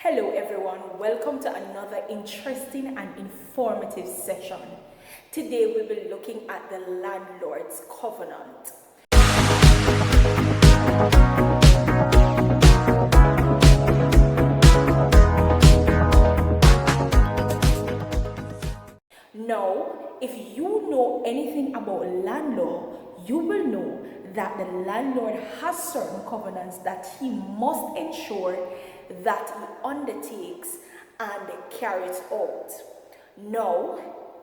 Hello everyone, welcome to another interesting and informative session. Today we'll be looking at the landlord's covenant. Now, if you know anything about landlord, you will know that the landlord has certain covenants that he must ensure that he undertakes and carries out. Now,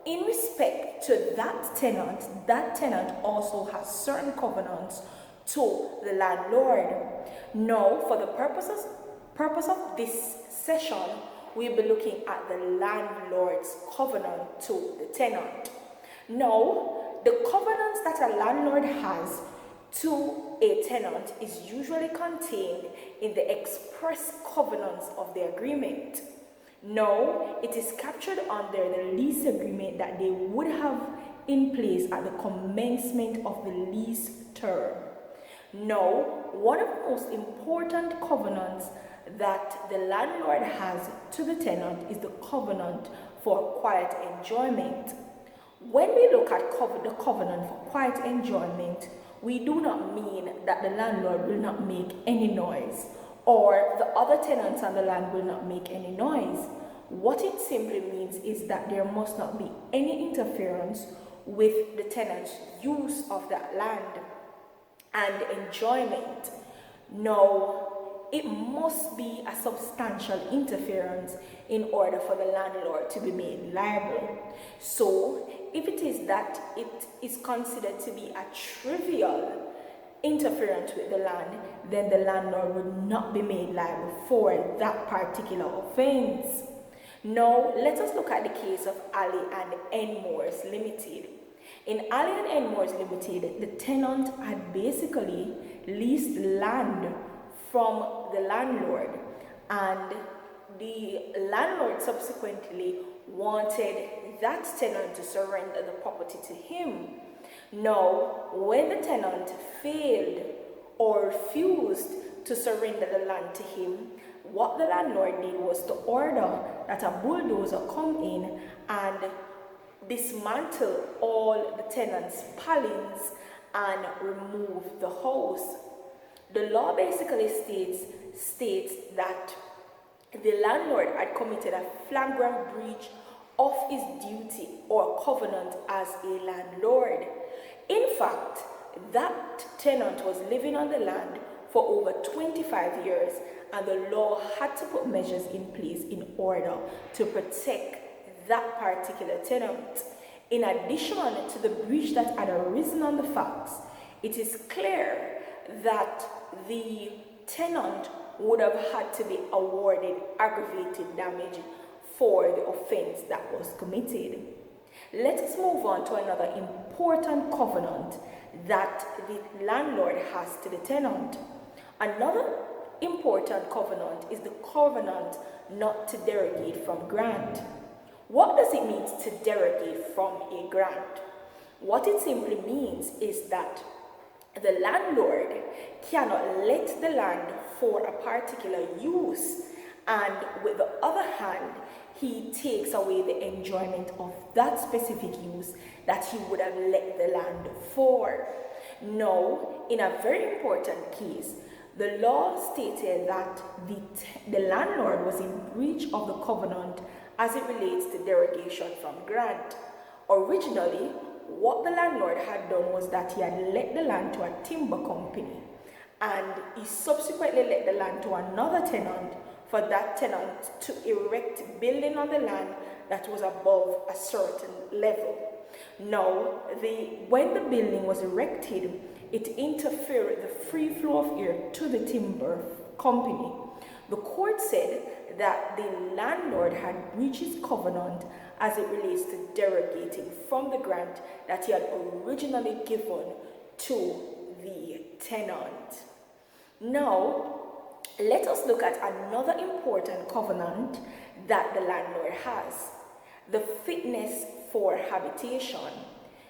in respect to that tenant also has certain covenants to the landlord. Now, for the purpose of this session, we'll be looking at the landlord's covenant to the tenant. Now, the covenants that a landlord has to a tenant is usually contained in the express covenants of the agreement. Now, it is captured under the lease agreement that they would have in place at the commencement of the lease term. Now, one of the most important covenants that the landlord has to the tenant is the covenant for quiet enjoyment. When we look at the covenant for quiet enjoyment, we do not mean that the landlord will not make any noise or the other tenants on the land will not make any noise. What it simply means is that there must not be any interference with the tenant's use of that land and enjoyment. Now, it must be a substantial interference in order for the landlord to be made liable. So, if it is that it is considered to be a trivial interference with the land, then the landlord would not be made liable for that particular offense. Now, let us look at the case of Ali and Enmores Limited. In Ali and Enmores Limited, the tenant had basically leased land from the landlord, and the landlord subsequently wanted that tenant to surrender the property to him. Now, when the tenant failed or refused to surrender the land to him, what the landlord did was to order that a bulldozer come in and dismantle all the tenant's palings and remove the house. The law basically states that the landlord had committed a flagrant breach of his duty or covenant as a landlord. In fact, that tenant was living on the land for over 25 years, and the law had to put measures in place in order to protect that particular tenant. In addition to the breach that had arisen on the facts, it is clear that the tenant would have had to be awarded aggravated damage for the offense that was committed. Let us move on to another important covenant that the landlord has to the tenant. Another important covenant is the covenant not to derogate from grant. What does it mean to derogate from a grant? What it simply means is that the landlord cannot let the land for a particular use, and with the other hand, he takes away the enjoyment of that specific use that he would have let the land for. Now, in a very important case, the law stated that the landlord was in breach of the covenant as it relates to derogation from grant. Originally, what the landlord had done was that he had let the land to a timber company, and he subsequently let the land to another tenant for that tenant to erect building on the land that was above a certain level. Now, when the building was erected, it interfered with the free flow of air to the timber company. The court said that the landlord had breached his covenant as it relates to derogating from the grant that he had originally given to the tenant. Now, let us look at another important covenant that the landlord has: the fitness for habitation.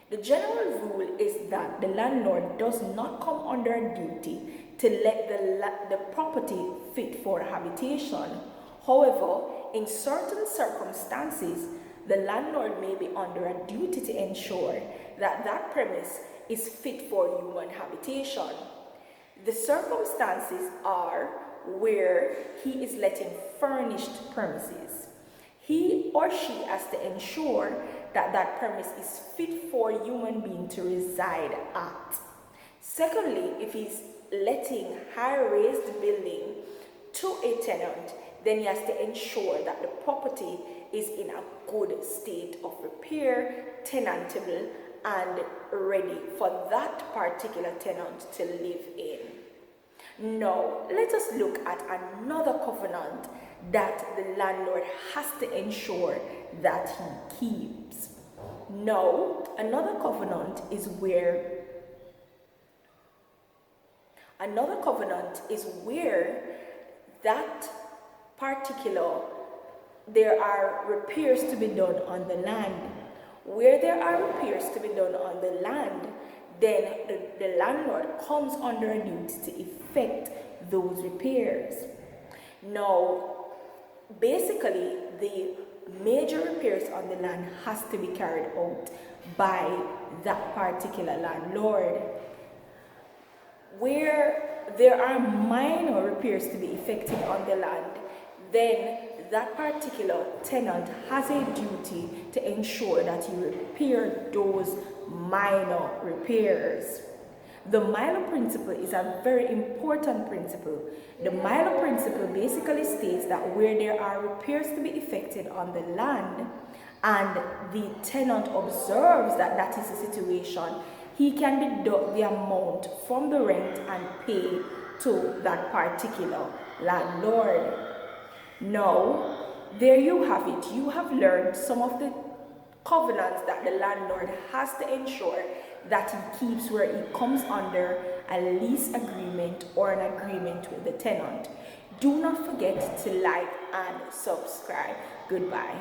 The general rule is that the landlord does not come under a duty to let the property fit for habitation. However, in certain circumstances, the landlord may be under a duty to ensure that that premise is fit for human habitation. The circumstances are where he is letting furnished premises. He or she has to ensure that that premise is fit for a human being to reside at. Secondly, if he's letting high-raised building to a tenant, then he has to ensure that the property is in a good state of repair, tenantable, and ready for that particular tenant to live in. Now, let us look at another covenant that the landlord has to ensure that he keeps. Now, another covenant is where that particular, there are repairs to be done on the land. Where there are repairs to be done on the land, then the landlord comes under a duty to effect those repairs. Now, basically, the major repairs on the land has to be carried out by that particular landlord. Where there are minor repairs to be effected on the land, then that particular tenant has a duty to ensure that he repairs those minor repairs. The Milo principle is a very important principle. The Milo principle basically states that where there are repairs to be effected on the land and the tenant observes that that is the situation, he can deduct the amount from the rent and pay to that particular landlord. Now, there you have it. You have learned some of the covenants that the landlord has to ensure that he keeps where he comes under a lease agreement or an agreement with the tenant. Do not forget to like and subscribe. Goodbye.